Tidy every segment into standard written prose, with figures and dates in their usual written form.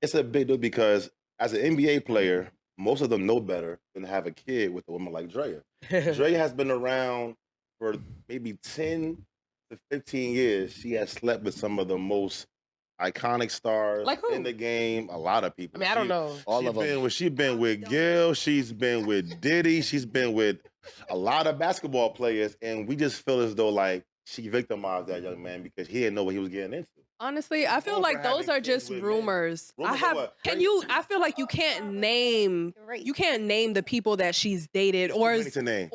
It's a big deal because as an NBA player, most of them know better than to have a kid with a woman like Drea. Drea has been around for maybe 10 to 15 years. She has slept with some of the most iconic stars Like who? in the game. A lot of I people. mean, I don't know. All of them. She's been with Gil. She's been with Diddy. She's been with a lot of basketball players, and we just feel as though like she victimized that young man because he didn't know what he was getting into. Honestly, I feel like those are just rumors. I feel like you can't name the people that she's dated or It's too many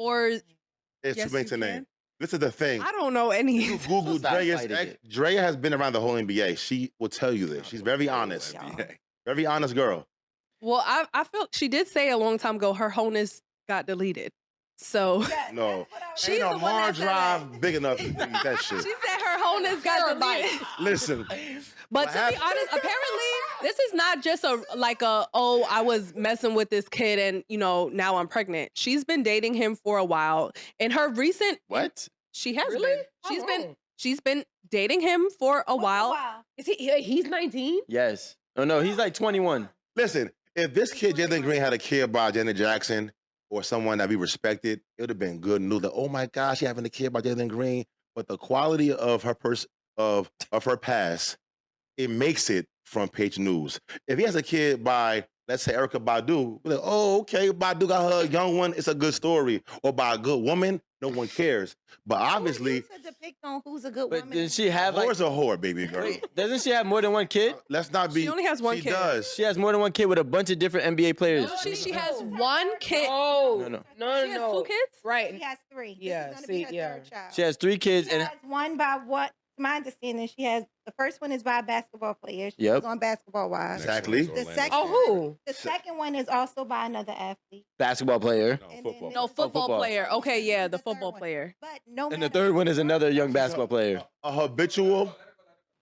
to name. This is the thing. I don't know any. You Google Drea has been around the whole NBA. She will tell you this. She's very honest. Very honest girl. Well, I feel she did say a long time ago her wholeness got deleted. So no, she's ain't the a one hard that said drive big enough to do that shit. She said her wholeness got deleted. Listen, but to be honest, apparently this is not just I was messing with this kid and now I'm pregnant. She's been dating him for a while. In her recent she has been. She's been dating him for a while. Is he's 19? Yes. Oh no, he's like 21. Listen, if this kid Jalen Green had a kid by Janet Jackson or someone that we respected, it would have been good news. Like, oh my gosh, she having a kid by Jalen Green. But the quality of her of her past, it makes it front page news. If he has a kid by, let's say, Erykah Badu, we're like, oh, okay, Badu got her young one. It's a good story. Or by a good woman, no one cares. But obviously, to depict on who's a good woman. But does she have whore's a whore, baby girl? Doesn't she have more than one kid? Let's not be. She only has one kid. She does. She has more than one kid with a bunch of different NBA players. No, she has one kid. No. She has 2 kids? Right. She has 3. Yeah, This is gonna be her third child. She has 3 kids She has one by what? To my understanding, she has the first one is by a basketball player. She was on Basketball Wives. Exactly. The second who? The second one is also by another athlete. basketball player. No, football player. Okay, yeah, the football player. But no And the third one is another young basketball player. A habitual.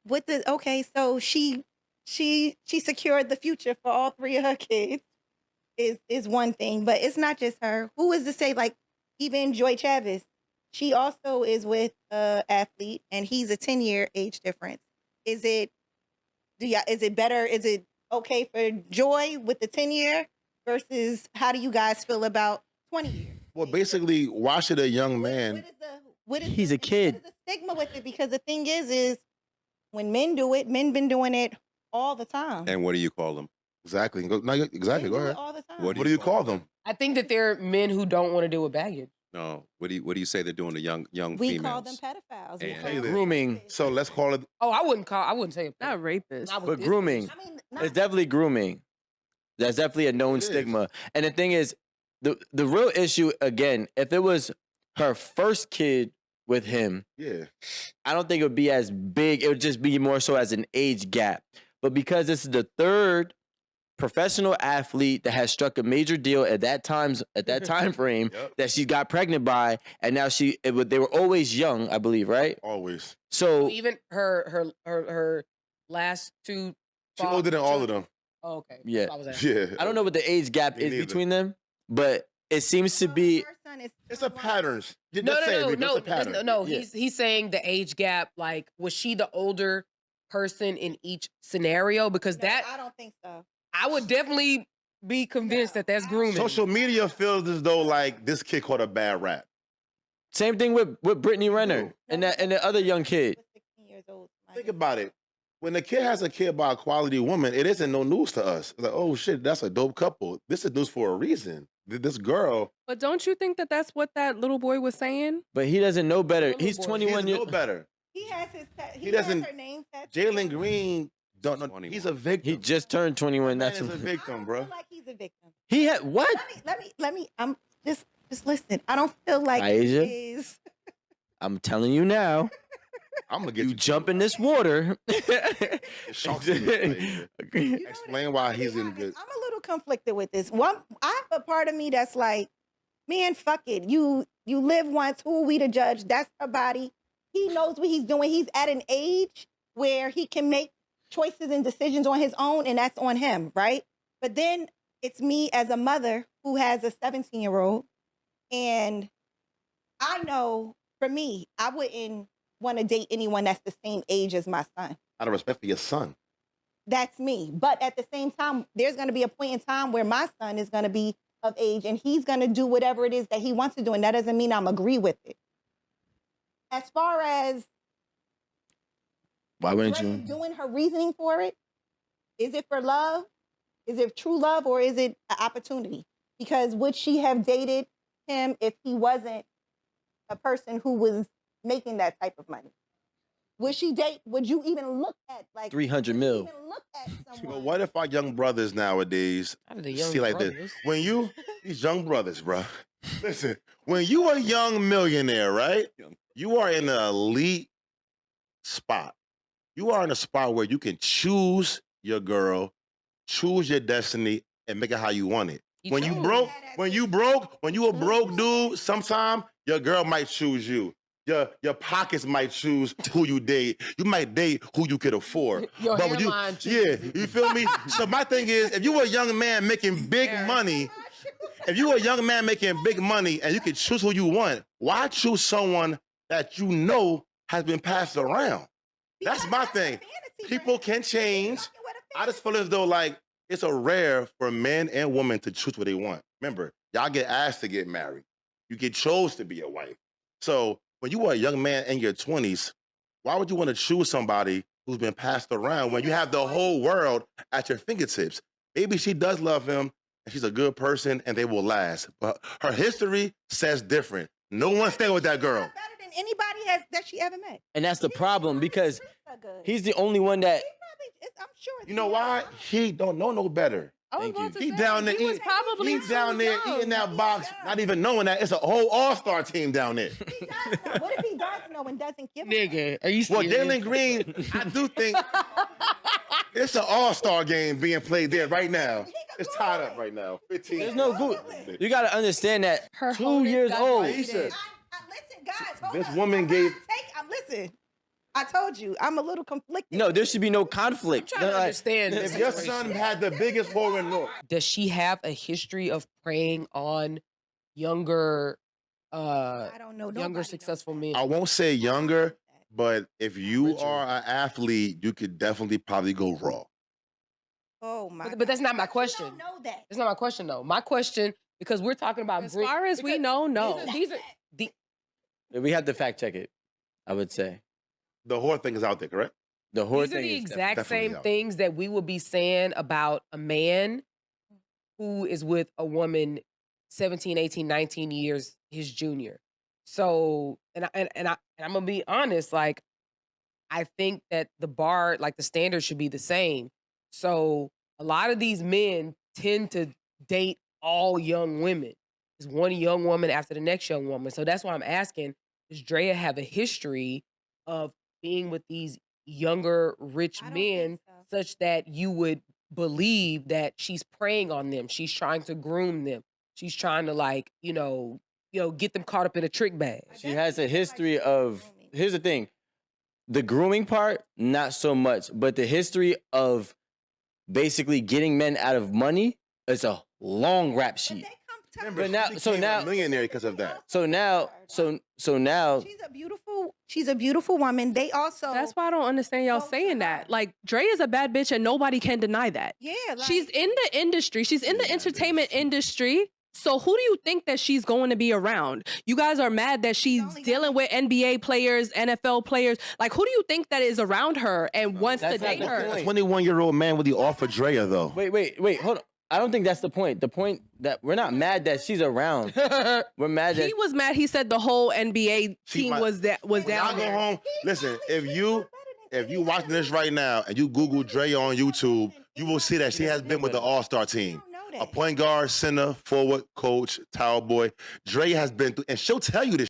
with the so she secured the future for all 3 of her kids is one thing, but it's not just her. Who is to say, like, even Joy Chavez, she also is with an athlete and he's a 10-year age difference. Is it better? Is it okay for Joy with the 10-year versus how do you guys feel about 20 years? Well, basically, why should a young man? He's a kid. What is the stigma with it? Because the thing is when men do it, men been doing it all the time. And what do you call them? Exactly. Exactly. Go ahead. All the time. What do you call them? I think that they're men who don't want to deal with baggage. No. What do you say they're doing to young We females? call them pedophiles. We And- call them Grooming. So let's call it. Oh, I wouldn't say Not rapist. Not with But this grooming. I mean, It's definitely grooming. That's definitely a known It is. stigma. And the thing is, the real issue, again, if it was her first kid with him, Yeah. I don't think it would be as big. It would just be more so as an age gap. But because this is the third professional athlete that has struck a major deal at that time frame Yep. that she got pregnant by, and now they were always young, I believe, right? Always. So Even her last 2. She older than all of them. Oh, okay. Yeah. That's what I was asking. Yeah. I don't know what the age gap Me is neither. between them, but it seems to be. Her son is It's a patterns. Just No, say it, Rico, no, it's a pattern. no. Yeah. He's saying the age gap. Like, was she the older person in each scenario? Because that I don't think so. I would definitely be convinced that that's grooming. Social media feels as though like this kid caught a bad rap. Same thing with Brittany Renner and the other young kid. 16 years old. Think about it. When a kid has a kid by a quality woman, it isn't no news to us. It's like, oh shit, that's a dope couple. This is news for a reason. This girl. But don't you think that that's what that little boy was saying? But he doesn't know better. Little He's boy. 21 He years. know better. He has his. He He has doesn't- her name tattooed. Jalen Green don't know. 21. He's a victim. He just turned 21. Man That's is a victim, I don't bro. feel like he's a victim. he had what? Let me. I'm just listen. I don't feel like Aisha? he is. I'm telling you now. I'm gonna get You jump in this water. Sharks in this place. You know Explain what, why to be he's in honest, good. I'm a little conflicted with this. I have a part of me that's like, man, fuck it. You live once. Who are we to judge? That's her body. He knows what he's doing. He's at an age where he can make choices and decisions on his own, and that's on him, right? But then it's me as a mother who has a 17-year-old, and I know for me, I wouldn't want to date anyone that's the same age as my son. Out of respect for your son. that's me. But at the same time, there's going to be a point in time where my son is going to be of age and he's going to do whatever it is that he wants to do. And that doesn't mean I'm agree with it. As far as why wouldn't Drea you? doing her reasoning for it, is it for love? Is it true love or is it an opportunity? Because would she have dated him if he wasn't a person who was making that type of money? Would she date? Would you even look at like 300 mil. Even look at someone? But what if our young brothers nowadays How do the young see like brothers? this? When these young brothers, bro, listen, when you a young millionaire, right? You are in an elite spot. You are in a spot where you can choose your girl, choose your destiny, and make it how you want it. When you a broke dude, sometime your girl might choose you. Your pockets might choose who you date. You might date who you could afford. Your But when hairline yeah, chooses. you feel me? So my thing is, if you a young man making big money, and you can choose who you want, why choose someone that you know has been passed around? That's my thing. People can change. I just feel as though like it's a rare for men and women to choose what they want. Remember, y'all get asked to get married. You get chose to be a wife. So when you are a young man in your 20s, why would you want to choose somebody who's been passed around when you have the whole world at your fingertips? Maybe she does love him and she's a good person and they will last. But her history says different. No one stay with that girl. Better than anybody that she ever met. And that's the problem because Good. he's the only one that. I'm sure. You know why? He don't know no better. I was Thank about you. to He say, down there he was eating- probably He's down there young. eating that box, not even knowing that it's a whole all-star team down there. He does know. What if he does know and doesn't give a fuck? Nigga, are you Well, serious? Jalen Green, I do think it's an all-star game being played there right now. It's tied up right now. 15. There's no good. You got to understand that Her 2 wholeness years got old. deleted. Aisha, Listen, guys. Hold This up. woman gave- Listen. I told you, I'm a little conflicted. No, there should be no conflict. I'm trying to Like, understand this if your situation. son had the biggest whore in North, Does she have a history of preying on younger, I don't know. younger Nobody knows successful that. men? I won't say younger, but if you Richard. are an athlete, you could definitely probably go raw. Oh my. But that's not my God. You question. don't know that. That's not my question though. My question, because we're talking about As far as we because know, no. These are the we have to fact check it, I would say. The whore thing is out there, correct? The whore these are thing the is exact definitely same out. things that we will be saying about a man who is with a woman 17, 18, 19 years his junior. So, and I'm gonna be honest, like I think that the bar, like the standard should be the same. So a lot of these men tend to date all young women. It's one young woman after the next young woman. So that's why I'm asking, does Drea have a history of being with these younger, rich I don't men think so. such that you would believe that she's preying on them? She's trying to groom them. She's trying to like, get them caught up in a trick bag. She has a history of. Here's the thing, the grooming part, not so much, but the history of basically getting men out of money is a long rap But sheet. they come to Remember, But now- she so became now- a millionaire because of that. So now, she's a beautiful woman. They also That's why I don't understand y'all Go to saying her. that. Like, Dre is a bad bitch and nobody can deny that. yeah, like, She's in the industry. She's in the She's a bad entertainment bitch. industry. So who do you think that she's going to be around? You guys are mad that she's only dealing with NBA players, NFL players. Like, who do you think that is around her and wants to that's not date the her? point. A 21-year-old man with the offer Drea, though. wait, hold on. I don't think that's the point. The point that we're not mad that she's around. We're mad that He was mad. He said the whole NBA She team might- was When down y'all go there. home, listen, if you watching this right now and you Google Drea on YouTube, you will see that she has been with the All-Star team. A point guard, center, forward, coach, towel boy. Drea has been through, and she'll tell you this.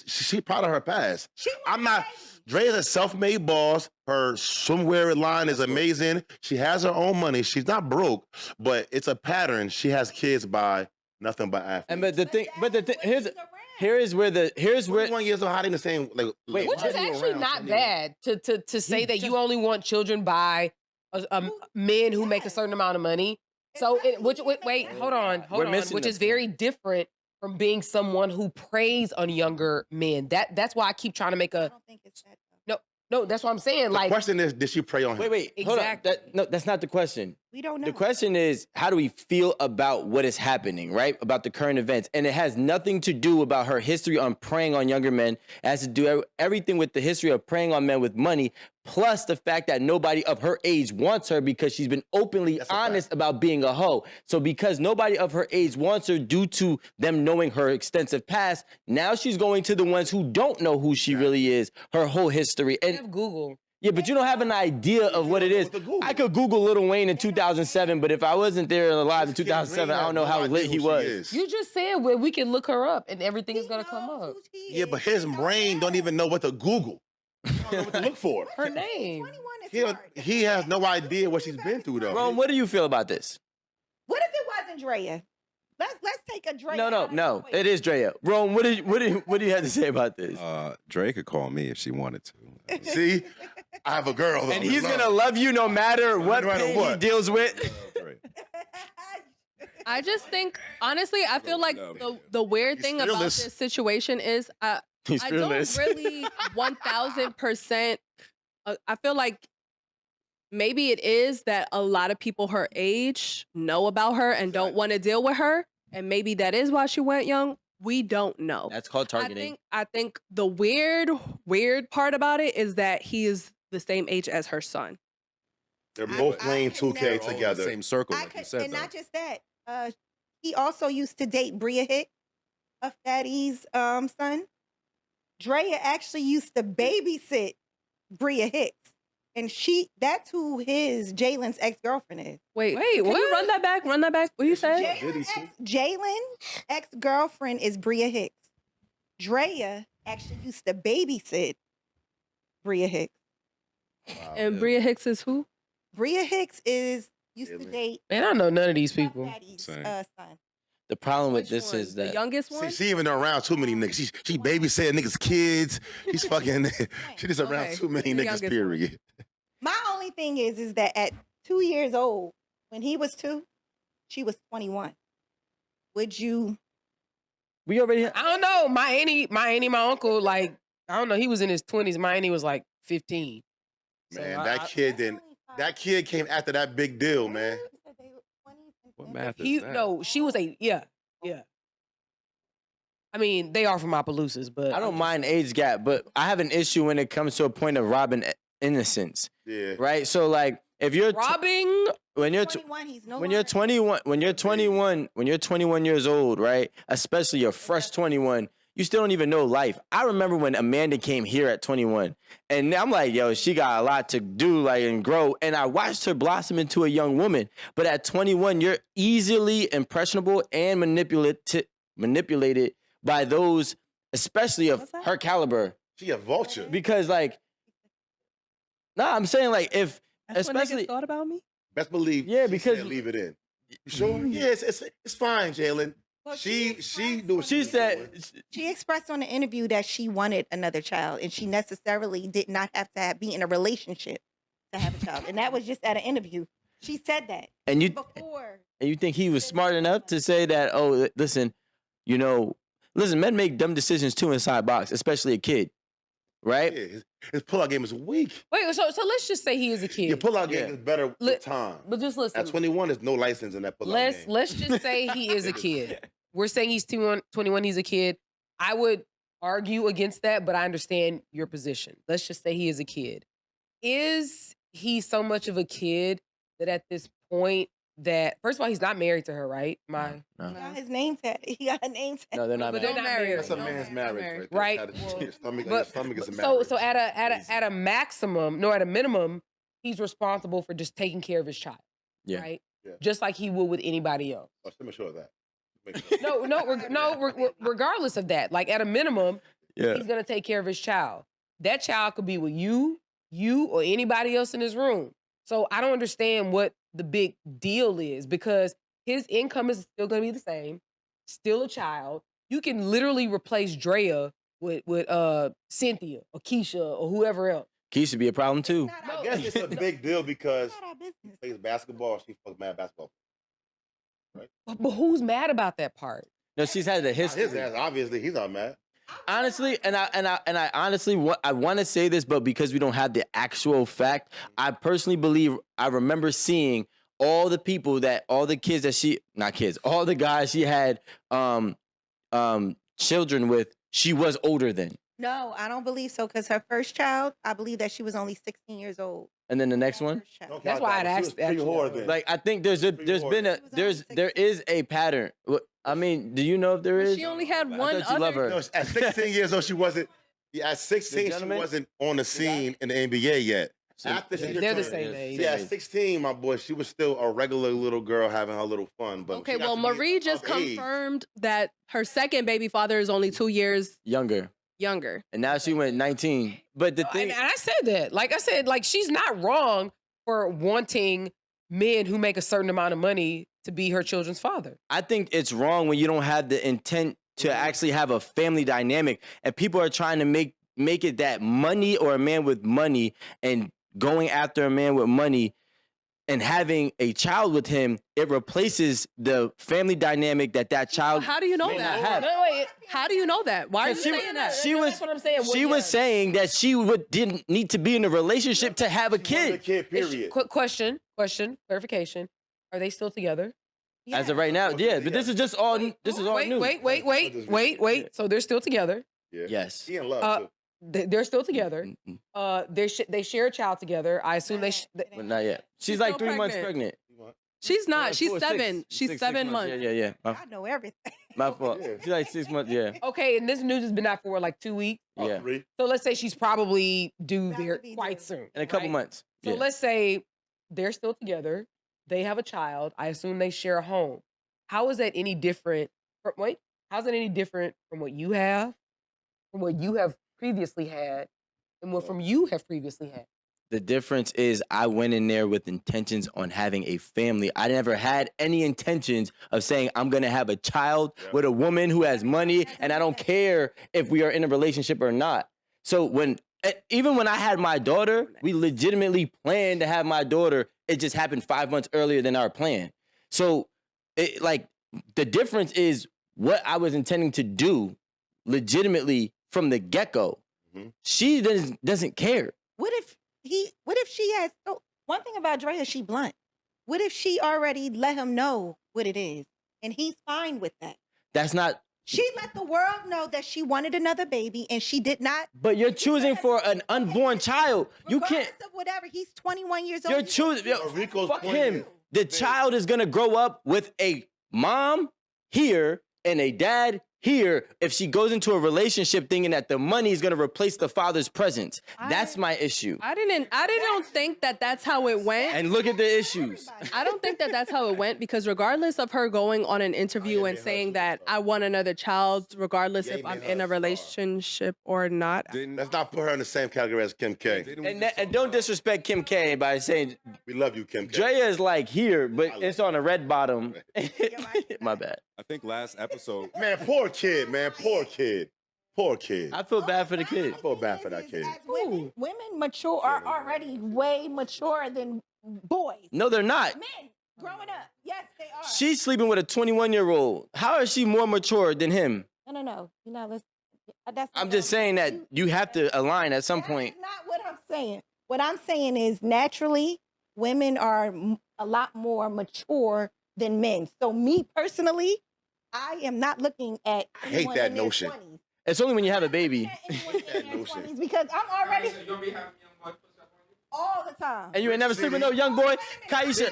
She proud of her past. I'm not. Drea's a self-made boss. Her swimwear line is amazing. She has her own money. She's not broke, but it's a pattern. She has kids by nothing but athletes. and but the thing here's where 21 years old, hiding the same. Like, Wait, Which why is are you actually around not 21? bad to say that you only want children by men who make a certain amount of money. So, wait, hold on, missing which the is very different from being someone who preys on younger men. That's why I keep trying to make I a don't think it's that. no. No, that's what I'm saying. The Like, question is, did she prey on him? Wait, hold on. Exactly. No, that's not the question. We don't know. The question is, how do we feel about what is happening, right? About the current events. And it has nothing to do about her history on preying on younger men. It has to do everything with the history of preying on men with money, plus the fact that nobody of her age wants her because she's been openly That's a honest about being a hoe. So because nobody of her age wants her due to them knowing her extensive past, now she's going to the ones who don't know who she really is, her whole history. I And have Google. yeah, but you don't have an idea of what it is. I could Google Lil Wayne in 2007, but if I wasn't there alive in This kid 2007, Green I has don't know no how idea lit who he she was. is. You just said where we can look her up and everything is He gonna come knows up. who she Yeah, is. but his He don't brain know. don't even know what to Google. He don't know what to look for. Her name. 21 is He, smart. he has no idea what she's been through, though. Ron, what do you feel about this? What if it wasn't Drea? Let's take a Drea. No, it is Drea. Ron, what do you have to say about this? Dre could call me if she wanted to. See, I have a girl. though, And in he's love. gonna love you no matter what matter pain he what. deals with. Dre. I just think, honestly, I feel like No. the weird He's thing about fearless. this situation is He's I fearless. don't really 1000%. I feel like maybe it is that a lot of people her age know about her and don't want to deal with her, and maybe that is why she went young. We don't know. That's called targeting. I think the weird part about it is that he is the same age as her son. They're both I playing could 2K never- All in together. the same circle, I like you could, said. and though. not just that. He also used to date Bria Hicks, Puff Daddy's son. Drea actually used to babysit Bria Hicks, and that's who his Jalen's ex-girlfriend is. Wait, Wait, can you what? run that back? Run that back. What you said? Jalen's ex-girlfriend is Bria Hicks. Drea actually used to babysit Bria Hicks. Wow. And Bria Hicks is who? Bria Hicks used to Jalen. date Man, I don't know none of these Puff people. Daddy's Same. son. The problem with Which this one? is the that youngest See, one. she even around too many niggas. She babysitting niggas' kids. She's fucking. She just around Okay, too many the niggas. youngest one. Period. My only thing is that at 2 years old, when he was 2, she was 21. Would you? we already. I don't know. My auntie, my uncle, like, I don't know, he was in his 20s. My auntie was like 15. So Man, I- that kid didn't. That kid came after that big deal, man. What math is He that? no, she was yeah. I mean, they are from Opelousas, but I don't mind age gap, but I have an issue when it comes to a point of robbing innocence, Yeah. right? So like, if you're robbing. when you're 21, he's no when you're longer- 21 when you're 21 years old, right? Especially you're fresh 21, you still don't even know life. I remember when Amanda came here at 21, and I'm like, yo, she got a lot to do, like, and grow. And I watched her blossom into a young woman. But at 21, you're easily impressionable and manipulated by those, especially of What's that? her caliber. She a vulture. Because like, nah, I'm saying like if That's what niggas especially thought about me. Best believe. Yeah, she because- said leave it in. You sure? Yeah, it's fine, Jalen. Well, She expressed do on what she the- said, She expressed on the interview that she wanted another child, and she necessarily did not have to be in a relationship to have a child. And that was just at an interview. She said that and you before. and you think he was smart enough to say that, oh, listen, men make dumb decisions too inside box, especially a kid, right? Yeah, his pullout game is weak. Wait, so let's just say he is a kid. Your pullout game Yeah. is better Li- with time. But just listen. At 21, there's no license in that pullout game. Let's just say he is a kid. We're saying he's 21, he's a kid. I would argue against that, but I understand your position. Let's just say he is a kid. Is he so much of a kid that at this point that, first of all, he's not married to her, right? No. He got his name tag. He got a name tag. No, they're not But married. they're not married. That's a No man's marriage, marriage, no right? marriage. That's Right. Your stomach, But- your stomach is a so marriage. so at a maximum, no, at a minimum, he's responsible for just taking care of his child. Yeah. Right? Yeah. Just like he would with anybody else. Oh, let me show that. Make sure. Regardless of that, like at a minimum, Yeah. he's gonna take care of his child. That child could be with you, or anybody else in this room. So I don't understand what the big deal is, because his income is still gonna be the same, still a child. You can literally replace Drea with Cynthia or Keisha or whoever else. Key should be a problem too. Not I our guess it's a business. big deal because Not our he business. plays basketball. She fucks mad basketball. But who's mad about that part? No, she's had a His history. ass, obviously, he's not mad. honestly, and I honestly I want to say this, but because we don't have the actual fact, I personally believe I remember seeing all the people that all the kids that she not kids, all the guys she had children with, she was older than. No, I don't believe so because her first child, I believe that she was only 16 years old. And then the next one, First child. Don't That's count why that I'd one. She asked was pre-whore then. like I think there's been a there is a pattern. I mean, do you know if there is? She only had one I thought you love other. her. No, at 16 years old, she wasn't. Yeah, at 16, she gentleman? wasn't on the scene in the NBA yet. After she They're the turned- same age. Yeah, at 16, my boy, she was still a regular little girl having her little fun. But Okay, she got well, to be Marie just of age. confirmed that her second baby father is only 2 years Younger, younger. and now she went 19. But the thing, And I said that. Like I said, like she's not wrong for wanting men who make a certain amount of money to be her children's father. I think it's wrong when you don't have the intent to actually have a family dynamic, and people are trying to make it that money or a man with money and going after a man with money and having a child with him, it replaces the family dynamic that child. How do you know may that? not have. No, wait. How do you know that? Why are you saying that? She was. That's what I'm saying. She was saying that she didn't need to be in a relationship to have a She wanted a kid. period. Quick question, clarification. Are they still together? As of right now, yeah. But this is just all. This is all wait, new. wait. So they're still together. Yeah. Yes. She in love, too. They're still together. Mm-mm. They share a child together. I assume But not yet. She's She's like still 3 months pregnant. pregnant. She's not. She's 4, 7. 6, She's 6 7 months. months. Yeah. I know everything. My fault. Yeah. She's like 6 months. Yeah. Okay, and this news has been out for like 2 weeks. Yeah. 3. So let's say she's probably due About to there be quite due. soon. In a couple right? months. So Yeah. let's say they're still together. They have a child. I assume they share a home. How is that any different? How's that any different from what you have, from what you have previously had, and what from you have previously had? The difference is I went in there with intentions on having a family. I never had any intentions of saying I'm going to have a child with a woman who has money, and I don't care if we are in a relationship or not. So even when I had my daughter, we legitimately planned to have my daughter. It just happened 5 months earlier than our plan. So the difference is what I was intending to do legitimately from the get-go. Mhm. She doesn't care. What if she has, one thing about Drea, she blunt. What if she already let him know what it is and he's fine with that? That's not. She let the world know that she wanted another baby and she did not. But you're choosing for an unborn child. You can't. Regardless of whatever, he's 21 years old. You're choosing. Rico's Fuck point him. is- The child is gonna grow up with a mom here and a dad here. If she goes into a relationship thinking that the money is gonna replace the father's presence, that's my issue. I didn't think that that's how it went. And look at the issues. I don't think that that's how it went because regardless of her going on an interview and saying that I want another child, regardless if I'm in a relationship or not. Let's not put her in the same category as Kim K. And don't disrespect Kim K by saying We love you, Kim K. Drea is like here, but it's on a red bottom. My bad. I think last episode. Man, poor kid, man. Poor kid. Poor kid. I feel bad for the kid. I feel bad for that kid. Women mature are already way mature than boys. No, they're not. Men growing up, yes, they are. She's sleeping with a 21-year-old. How is she more mature than him? No. You know, that's. I'm just saying that you have to align at some point. That's not what I'm saying. What I'm saying is naturally, women are a lot more mature than men. So me personally, I am not looking at. I hate that notion. It's only when you have a baby. Because I'm already all the time. And you ain't never sleep with no young boy? Kaisha,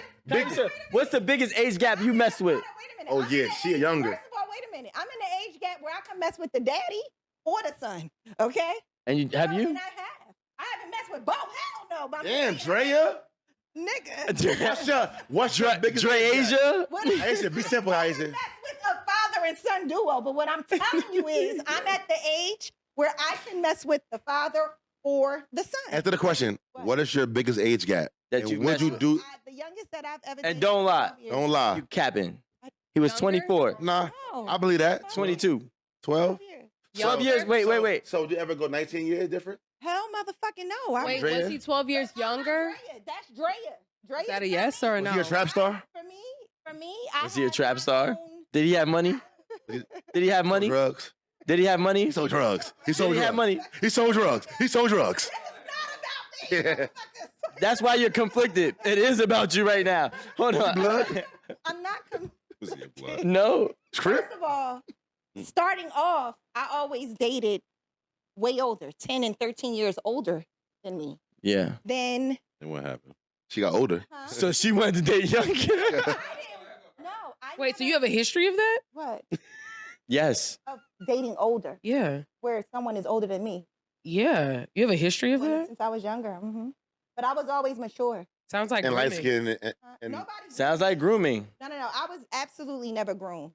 what's the biggest age gap you messed with? Wait a minute. Oh, I'm yeah, in the she age- younger. First of all, wait a minute. I'm in the age gap where I can mess with the daddy or the son. Okay? And you have No, you? and I haven't messed with both. Hell no. But I'm Damn, just saying, Drea. Nigga. What's your biggest age gap? Asia? What Aisha, be simple, I Aisha. mess with a father and son duo, but what I'm telling you is I'm at the age where I can mess with the father or the son. Answer the question. What is your biggest age gap? That And you would messed you with. do? The youngest that I've ever And dated don't was lie. 12 years. Don't lie. You capping. He was Younger? 24. Nah, No. I believe that. 22. 12? 12 years. 12 years? Wait. So do you ever go 19 years different? Hell motherfucking no. I Wait, Drea? was he 12 years younger? Drea. That's Drea. Is that a yes or a Was no? he a trap star? For me, I Was he a had trap my star? own- Did he have money? Did he have money? Drugs? Did he have money? He sold drugs. He sold Did he drugs. have money? He sold drugs. He sold drugs. Yeah. That's why you're conflicted. It is about you right now. Hold on. Blood? I'm not. Was he a blood? No. Script? First of all, starting off, I always dated way older, 10 and 13 years older than me. Yeah. Then, And what happened? She got older. huh? So she wanted to date young kids. I didn't. No, I Wait, so never- you have a history of that? what Yes. of dating older, Yeah. where someone is older than me Yeah. You have a history of that? since I was younger. But I was always mature. Sounds like And light grooming. skin. Nobody. Sounds like grooming. No. I was absolutely never groomed.